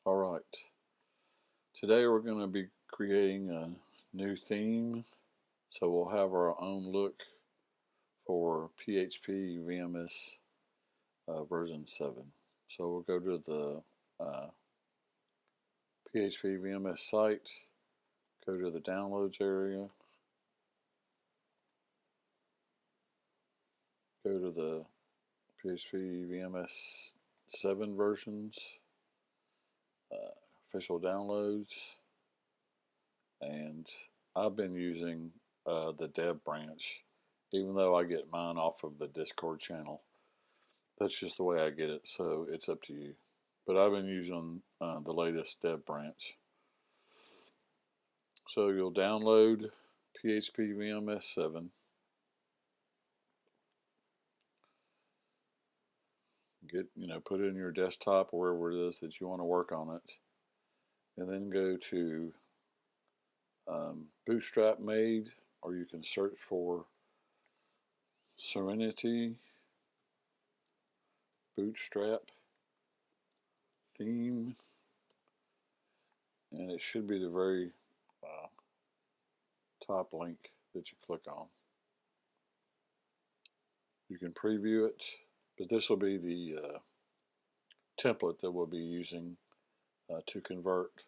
Alright, today we're going to be creating a new theme, so we'll have our own look for phpVMS version 7. So we'll go to the phpVMS site, go to the downloads area, go to the phpVMS 7 versions, official downloads, and I've been using the dev branch, even though I get mine off of the Discord channel. That's just the way I get it, so it's up to you. But I've been using the latest dev branch. So you'll download phpVMS 7. Put it in your desktop or wherever it is that you want to work on it, and then go to Bootstrap Made, or you can search for Serenity Bootstrap theme, and it should be the very top link that you click on. You can preview it, but this will be the template that we'll be using to convert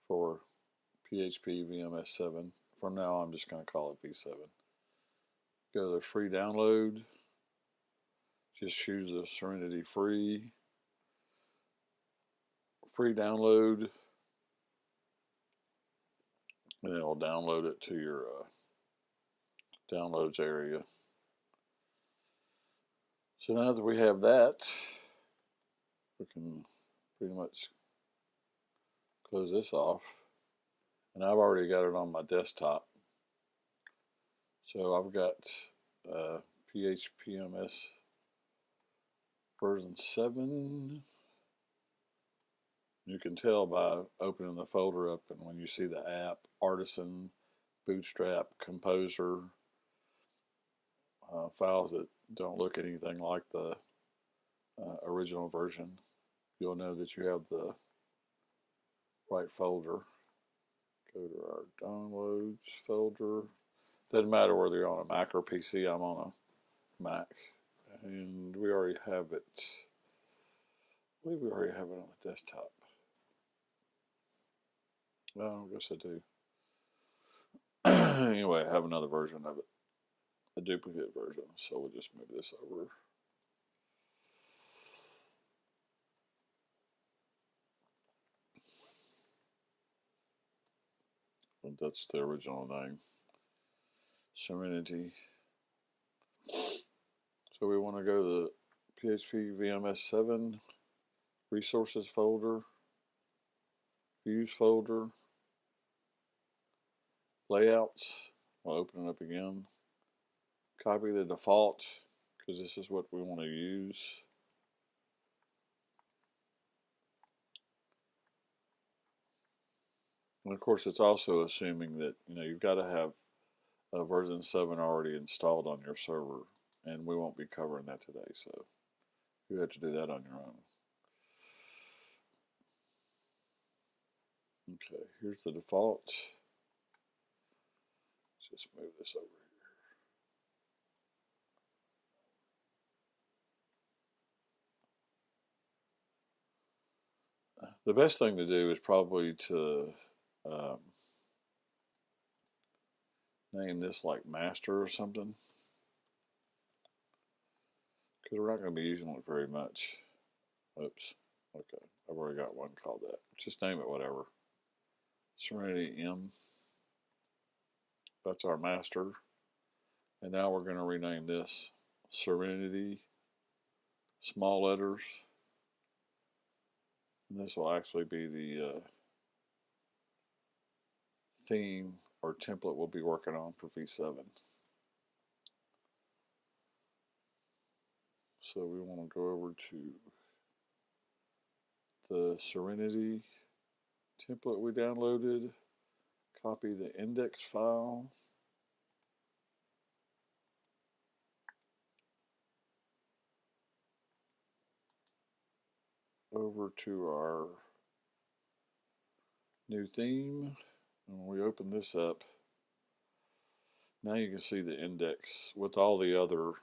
for phpVMS 7. From now I'm just going to call it V7. Go to free download, just choose the Serenity free download, and it'll download it to your downloads area. So now that we have that, we can pretty much close this off, and I've already got it on my desktop. So I've got phpVMS version 7. You can tell by opening the folder up, and when you see the app, Artisan, Bootstrap, Composer, files that don't look anything like the original version, you'll know that you have the right folder. Go to our downloads folder. Doesn't matter whether you're on a Mac or PC. I'm on a Mac, and we already have it. I believe we already have it on the desktop. Well, I guess I do. Anyway, I have another version of it, a duplicate version, so we'll just move this over. And that's the original name, Serenity. So we want to go to the phpVMS 7 resources folder, views folder, layouts. I'll open it up again. Copy the default, because this is what we want to use. And of course, it's also assuming that you've got to have version 7 already installed on your server, and we won't be covering that today, so you have to do that on your own. Okay, here's the default. Let's just move this over here. The best thing to do is probably to name this like master or something, because we're not going to be using it very much. Oops. Okay, I've already got one called that. Just name it whatever. Serenity M. That's our master. And now we're going to rename this Serenity, small letters. And this will actually be the theme or template we'll be working on for V7. So we want to go over to the Serenity template we downloaded, copy the index file, over to our New theme. And when we open this up, now you can see the index with all the other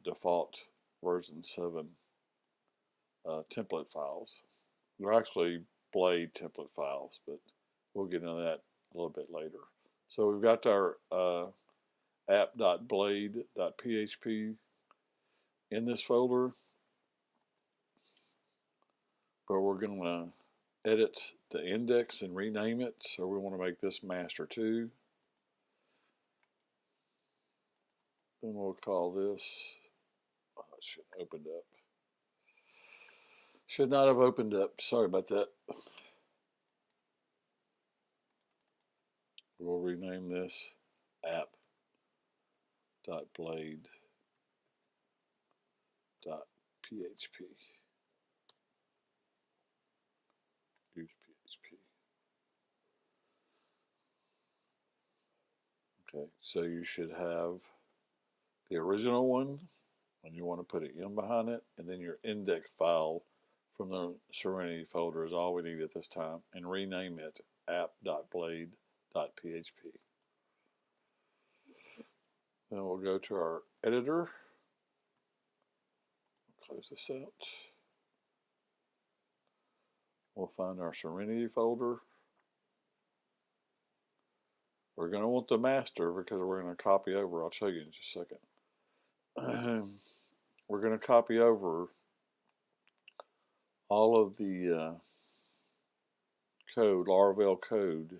default version 7 template files. They're actually Blade template files, but we'll get into that a little bit later. So we've got our app.blade.php in this folder, but we're going to edit the index and rename it. So we want to make this master 2. Then we'll call this, it should have opened up. Should not have opened up. Sorry about that. We'll rename this app.blade.php. Use PHP. Okay, so you should have the original one, and you want to put it in behind it, and then your index file from the Serenity folder is all we need at this time, and rename it app.blade.php. Then we'll go to our editor, close this out. We'll find our Serenity folder. We're going to want the master because we're going to copy over. I'll show you in just a second. We're going to copy over all of the code, Laravel code,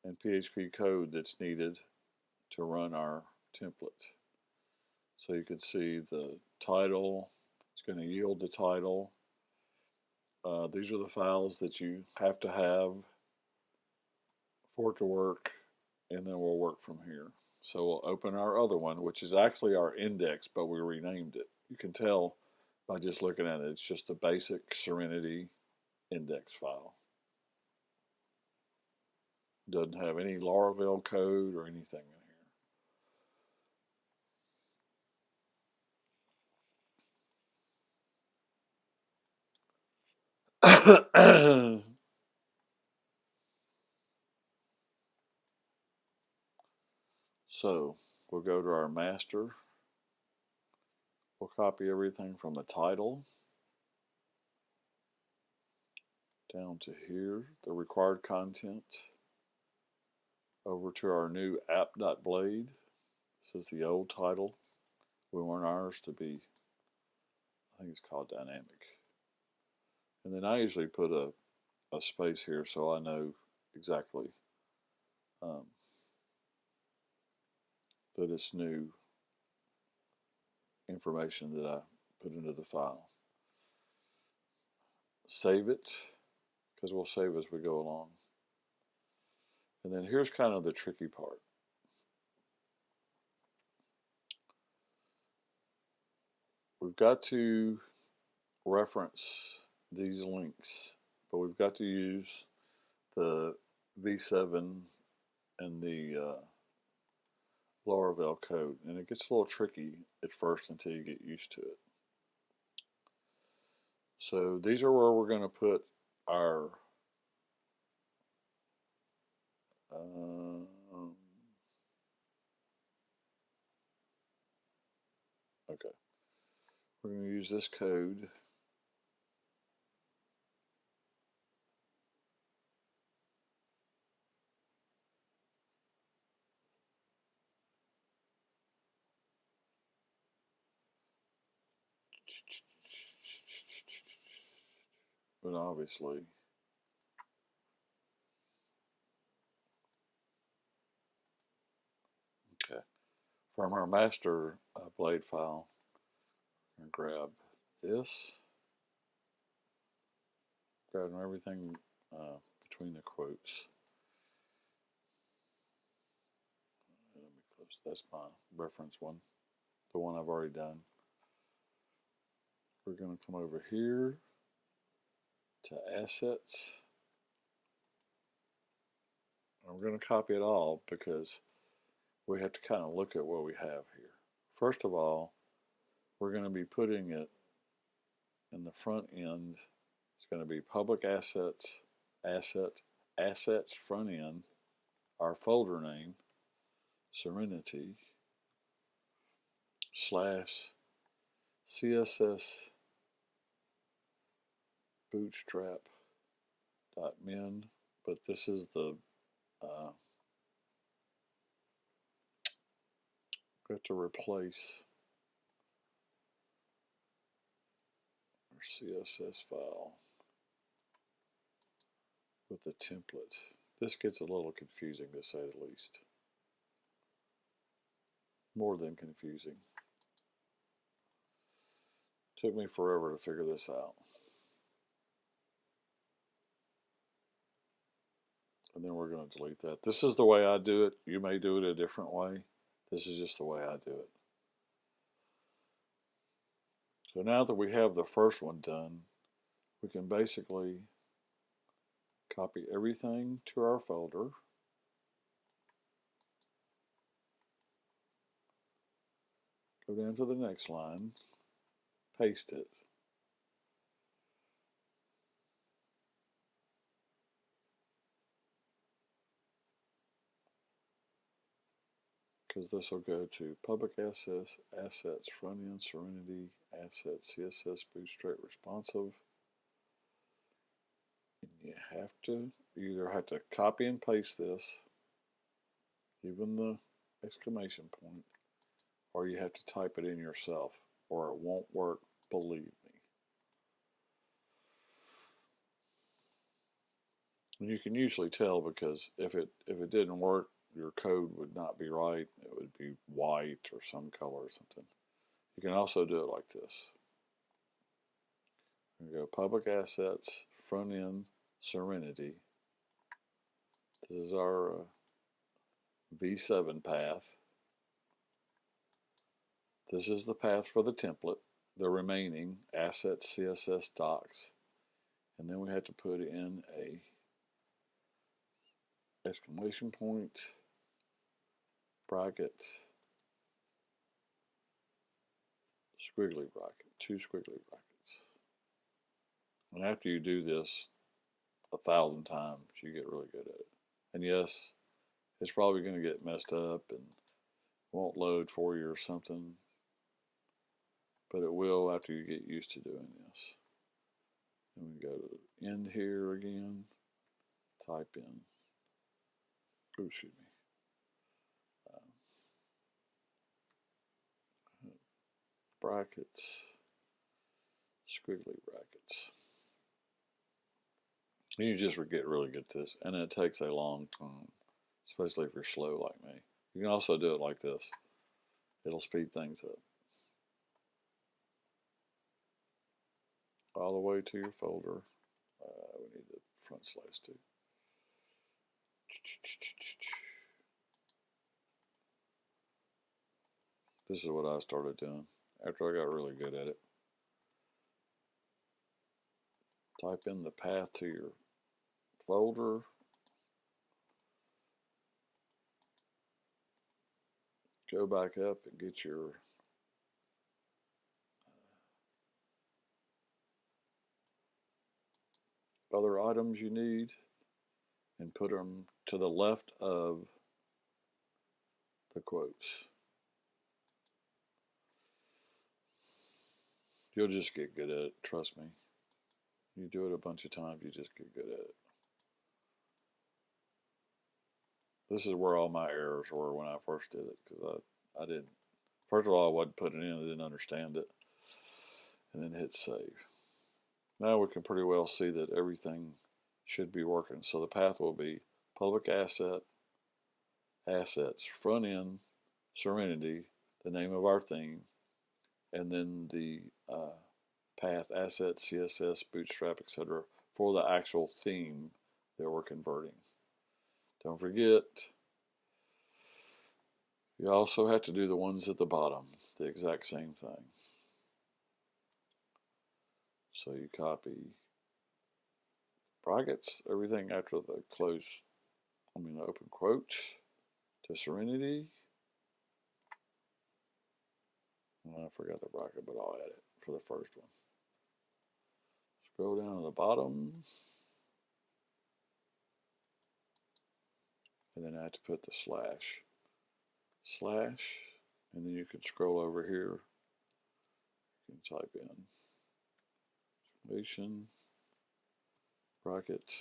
and PHP code that's needed to run our template. So you can see the title. It's going to yield the title. These are the files that you have to have for it to work, and then we'll work from here. So we'll open our other one, which is actually our index, but we renamed it. You can tell by just looking at it. It's just a basic Serenity index file. Doesn't have any Laravel code or anything in here. So we'll go to our master. We'll copy everything from the title down to here, the required content, over to our new app.blade. This is the old title. We want ours to be, I think it's called dynamic. And then I usually put a space here so I know exactly that it's new information that I put into the file. Save it, because we'll save as we go along. And then here's kind of the tricky part. We've got to reference these links, but we've got to use the V7 and the Laravel code, and it gets a little tricky at first until you get used to it. So these are where we're going to put our okay. We're going to use this code. But obviously, okay, from our master blade file, I'm going to grab this, grabbing everything between the quotes. Let me close. That's my reference one, the one I've already done. We're going to come over here to assets, and we're going to copy it all because we have to kind of look at what we have here. First of all, we're going to be putting it in the front end. It's going to be public assets assets front end, our folder name, Serenity / CSS bootstrap.min, but this is the we have to replace our CSS file with the template. This gets a little confusing, to say the least. More than confusing. Took me forever to figure this out. And then we're going to delete that. This is the way I do it. You may do it a different way. This is just the way I do it. So now that we have the first one done, we can basically copy everything to our folder. Go down to the next line, paste it. Because this will go to public assets, front end, Serenity, assets, CSS, Bootstrap, responsive. And you either have to copy and paste this, even the exclamation point, or you have to type it in yourself, or it won't work, believe me. And you can usually tell, because if it didn't work, your code would not be right. It would be white or some color or something. You can also do it like this. We go public assets, front end, Serenity. This is our V7 path. This is the path for the template, the remaining assets, CSS docs. And then we have to put in a exclamation point, bracket, squiggly bracket, 2 squiggly brackets. And after you do this 1,000 times, you get really good at it. And yes, it's probably going to get messed up and won't load for you or something, but it will after you get used to doing this. And we go to end here again, type in, excuse me, brackets, squiggly brackets. You just get really good at this, and it takes a long time, especially if you're slow like me. You can also do it like this. It'll speed things up. All the way to your folder. We need the front slash too. This is what I started doing after I got really good at it. Type in the path to your folder. Go back up and get your other items you need and put them to the left of the quotes. You'll just get good at it, trust me. You do it a bunch of times, you just get good at it. This is where all my errors were when I first did it, because I didn't, first of all, I wasn't putting it in, I didn't understand it, and then hit save. Now we can pretty well see that everything should be working. So the path will be public assets, front end, Serenity, the name of our theme, and then the path, assets, CSS, Bootstrap, etc. for the actual theme that we're converting. Don't forget, you also have to do the ones at the bottom, the exact same thing. So you copy brackets, everything after the open quote, to Serenity. I forgot the bracket, but I'll add it for the first one. Scroll down to the bottom. and then I have to put the slash, and then you can scroll over here. You can type in exclamation, bracket,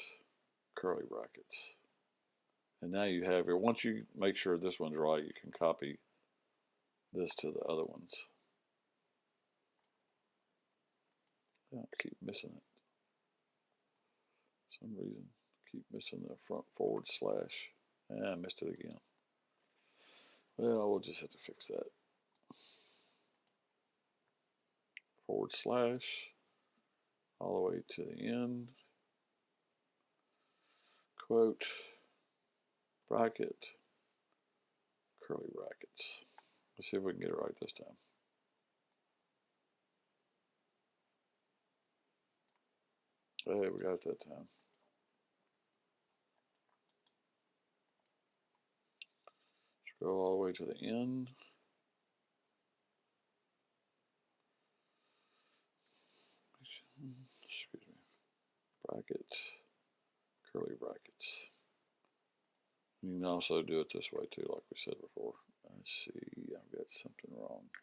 curly brackets. And now you have here, once you make sure this one's right, you can copy this to the other ones. I keep missing it. For some reason, keep missing the front forward slash. I missed it again. Well, we'll just have to fix that. Forward slash, all the way to the end. Quote, bracket, curly brackets. Let's see if we can get it right this time. Hey, we got it that time. Scroll all the way to the end. Excuse me. Bracket, curly brackets. You can also do it this way too, like we said before. Let's see, I've got something wrong here.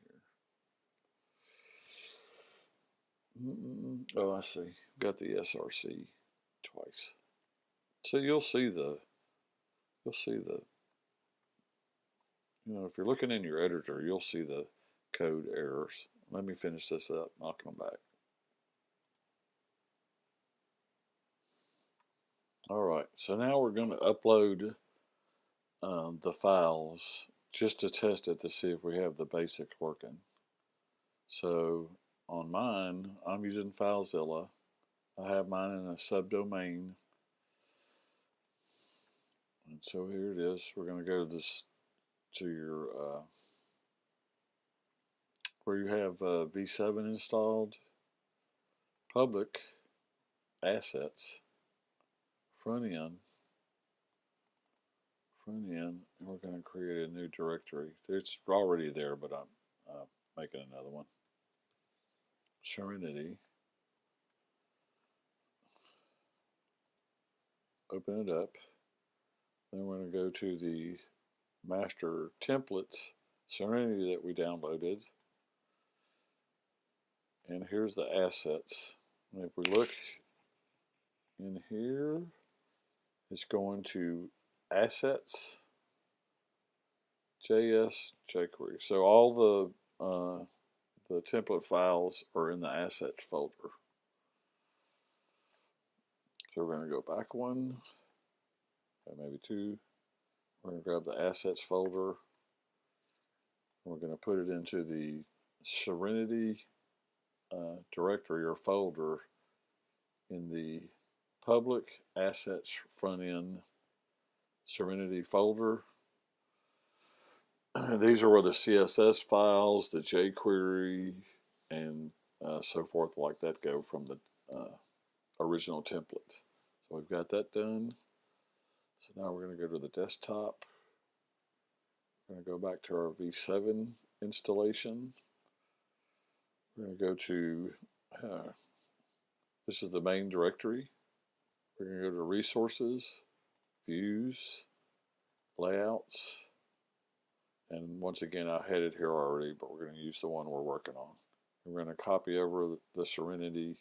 Oh, I see. Got the SRC twice. So you'll see the, you know, if you're looking in your editor, you'll see the code errors. Let me finish this up, and I'll come back. All right, so now we're going to upload the files just to test it to see if we have the basic working. So on mine, I'm using FileZilla. I have mine in a subdomain. And so here it is. We're going to go to this, to your where you have V7 installed, public, assets, front end, and we're going to create a new directory. It's already there, but I'm making another one. Serenity. Open it up. Then we're going to go to the master templates Serenity that we downloaded. And here's the assets. And if we look in here, it's going to assets, JS, jQuery. So all the template files are in the assets folder. So we're going to go back one, maybe two. We're going to grab the assets folder. We're going to put it into the Serenity directory or folder in the public assets front end Serenity folder. These are where the CSS files, the jQuery, and so forth like that go from the original template. So we've got that done. So now we're going to go to the desktop. We're going to go back to our V7 installation. We're going to go to, this is the main directory. We're going to go to resources, views, layouts, and once again I had it here already, but we're going to use the one we're working on. We're going to copy over the Serenity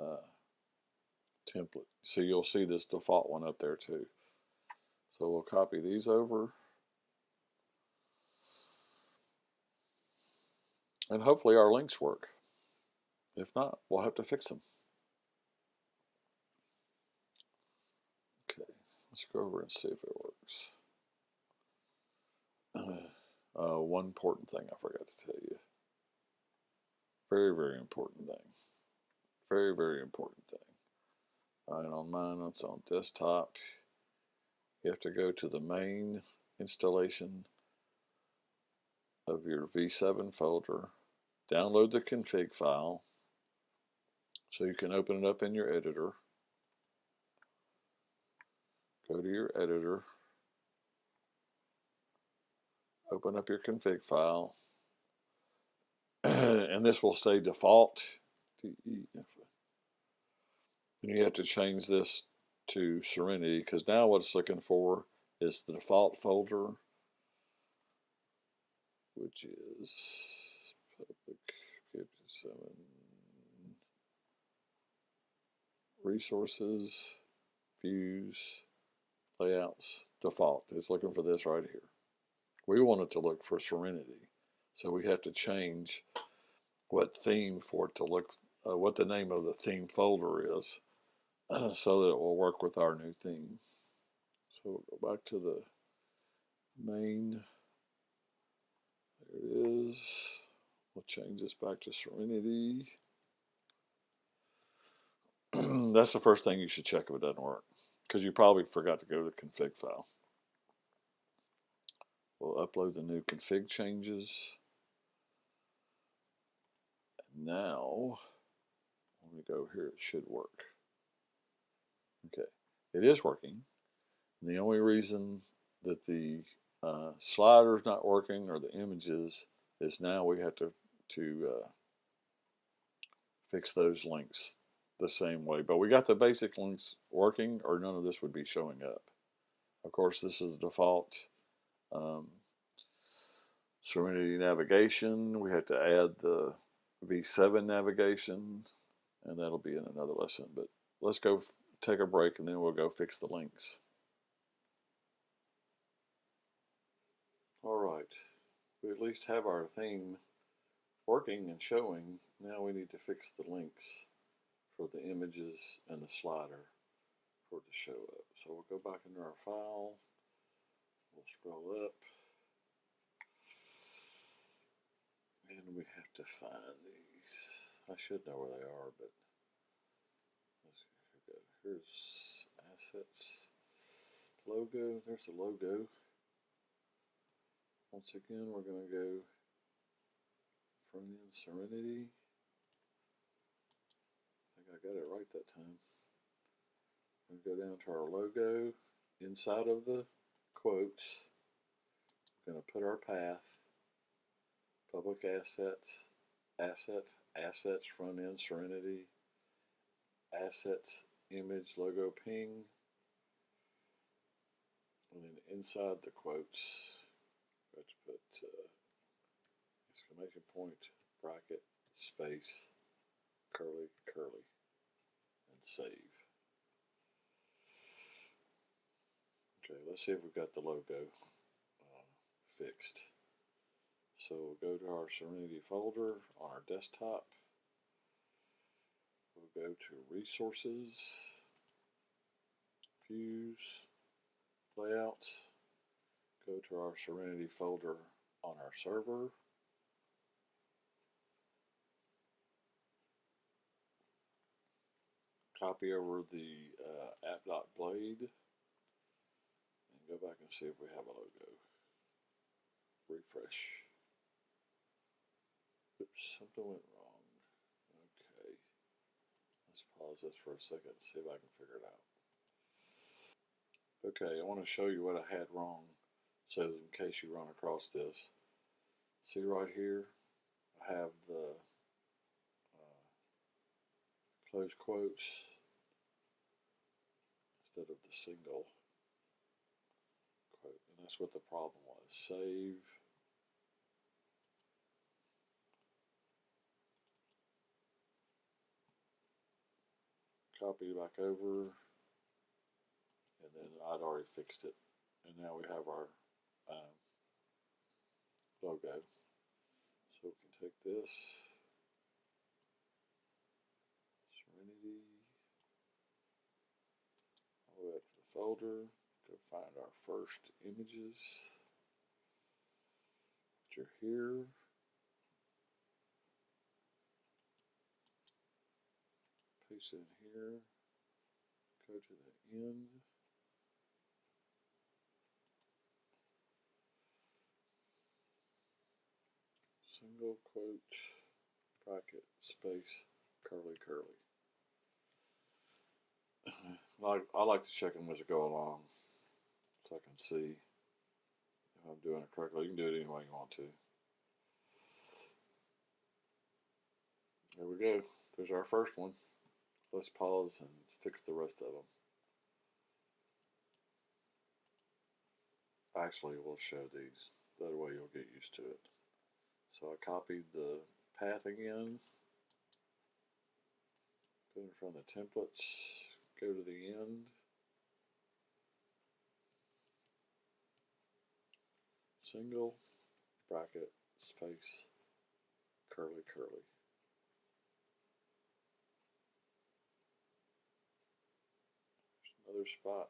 template. So you'll see this default one up there too. So we'll copy these over. And hopefully our links work. If not, we'll have to fix them. Okay, let's go over and see if it works. One important thing I forgot to tell you. Very, very important thing. Very, very important thing. Alright, on mine, it's on desktop. You have to go to the main installation of your V7 folder, download the config file so you can open it up in your editor. Go to your editor, open up your config file, and this will stay default. And you have to change this to Serenity because now what it's looking for is the default folder, which is public php resources, views, layouts, default. It's looking for this right here. We want it to look for Serenity, so we have to change what theme for it to look, what the name of the theme folder is, so that it will work with our new theme. So we'll go back to the main. There it is. We'll change this back to Serenity. That's the first thing you should check if it doesn't work, because you probably forgot to go to the config file. We'll upload the new config changes. And now, when we go here, it should work. Okay, it is working. And the only reason that the slider is not working, or the images, is now we have to fix those links the same way. But we got the basic links working, or none of this would be showing up. Of course, this is the default Serenity navigation. We have to add the V7 navigation, and that'll be in another lesson. But let's go take a break, and then we'll go fix the links. All right, we at least have our theme working and showing. Now we need to fix the links for the images and the slider for it to show up. So we'll go back into our file, we'll scroll up, and we have to find these. I should know where they are, but let's go. Here's assets, logo, there's the logo. Once again, we're going to go front end Serenity. I think I got it right that time. I'm going to go down to our logo. Inside of the quotes, we're going to put our path, public assets, assets, front end Serenity, assets, image, logo, ping, and then inside the quotes, let's put exclamation point, bracket, space, curly, curly, and save. Okay, let's see if we've got the logo fixed. So we'll go to our Serenity folder on our desktop. We'll go to resources, views, layouts, go to our Serenity folder on our server. Copy over the app.blade and go back and see if we have a logo. Refresh. Oops, something went wrong. Okay. Let's pause this for a second and see if I can figure it out. Okay, I want to show you what I had wrong, so in case you run across this. See right here, I have the close quotes instead of the single quote, and that's what the problem was. Save. Copy back over, and then I'd already fixed it, and now we have our logo. So we can take this Serenity all the way up to the folder, go find our first images, which are here. Paste it in here, go to the end, single quote, bracket, space, curly, curly. I like to check them as I go along so I can see if I'm doing it correctly. You can do it any way you want to. There we go. There's our first one. Let's pause and fix the rest of them. Actually, we'll show these. That way you'll get used to it. So I copied the path again, put it in front of the templates, go to the end, single, bracket, space, curly, curly. There's another spot.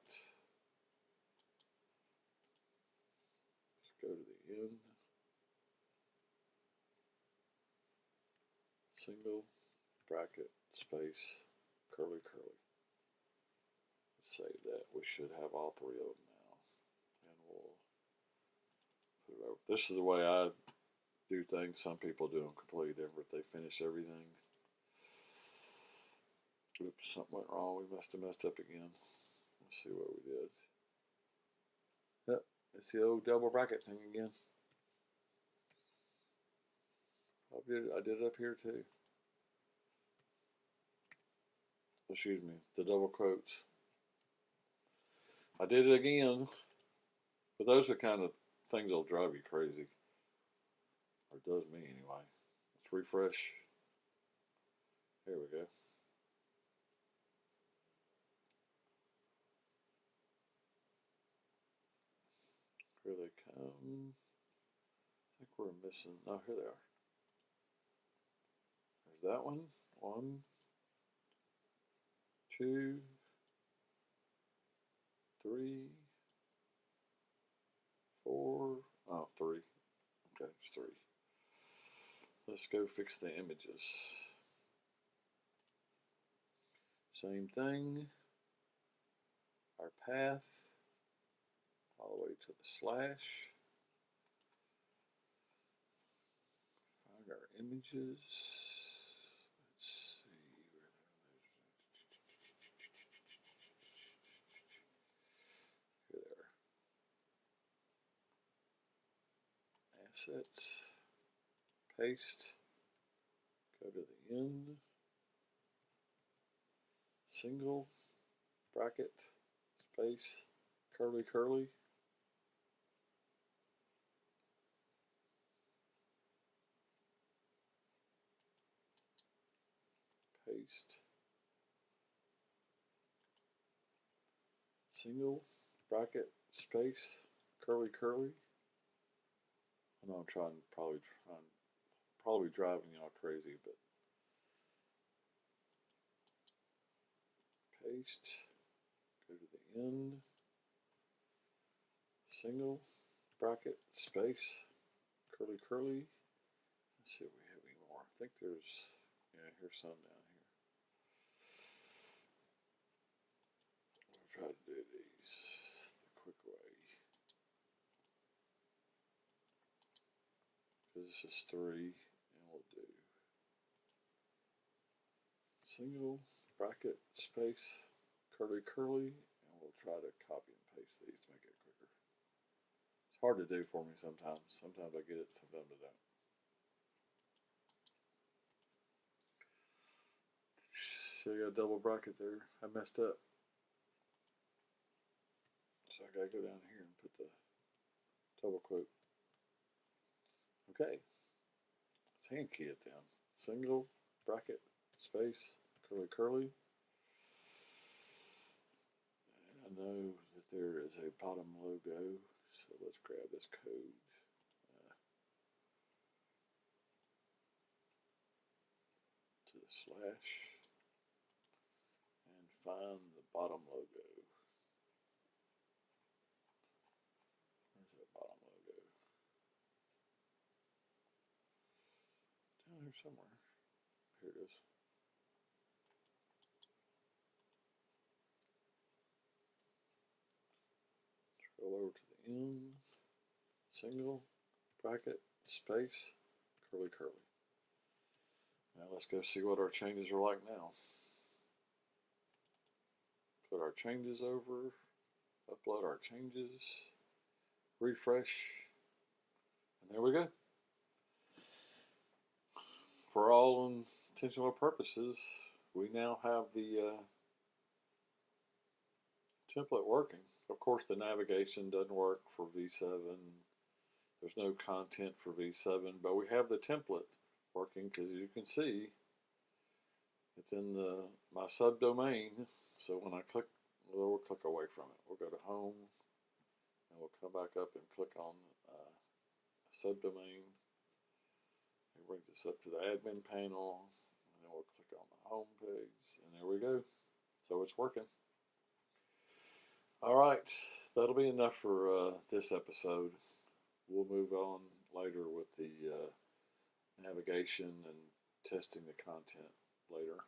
Let's go to the end, single, bracket, space, curly, curly. Let's save that. We should have all three of them now. And we'll put it over. This is the way I do things. Some people do them completely different. They finish everything. Oops, something went wrong. We must have messed up again. Let's see what we did. Yep, it's the old double bracket thing again. I did it up here too. Excuse me, the double quotes. I did it again. But those are kind of things that'll drive you crazy. Or it does me anyway. Let's refresh. Here we go. Here they come. I think we're missing. Oh, here they are. There's that one. 1, 2, 3, 4. Oh, 3. Okay, it's 3. Let's go fix the images. Same thing. Our path all the way to the slash. Find our images. Let's see where here they are. Assets. Paste. Go to the end. Single. Bracket. Space. Curly, curly. Paste. Single, bracket, space, curly, curly. I know I'm probably driving y'all crazy, but paste, go to the end, single, bracket, space, curly, curly. Let's see if we have any more. I think there's, yeah, here's some down here. We'll try to do these the quick way. Because this is 3, and we'll do single, bracket, space, curly, curly, and we'll try to copy and paste these to make it quicker. It's hard to do for me sometimes. Sometimes I get it, sometimes I don't. So I got a double bracket there. I messed up. So I gotta go down here and put the double quote. Okay. Let's hand key it down. Single, bracket, space, curly, curly. And I know that there is a bottom logo, so let's grab this code. To the slash and find the bottom logo. Where's that bottom logo? Down here somewhere. Here it is. Scroll over to the end. Single, bracket, space, curly, curly. Now let's go see what our changes are like now. Put our changes over, upload our changes, refresh, and there we go. For all intentional purposes, we now have the template working. Of course, the navigation doesn't work for V7. There's no content for V7, but we have the template working because, as you can see, it's in my subdomain. So when I click, we'll click away from it. We'll go to Home, and we'll come back up and click on subdomain. It brings us up to the admin panel, and then we'll click on the home page, and there we go. So it's working. All right, that'll be enough for this episode. We'll move on later with the navigation and testing the content later.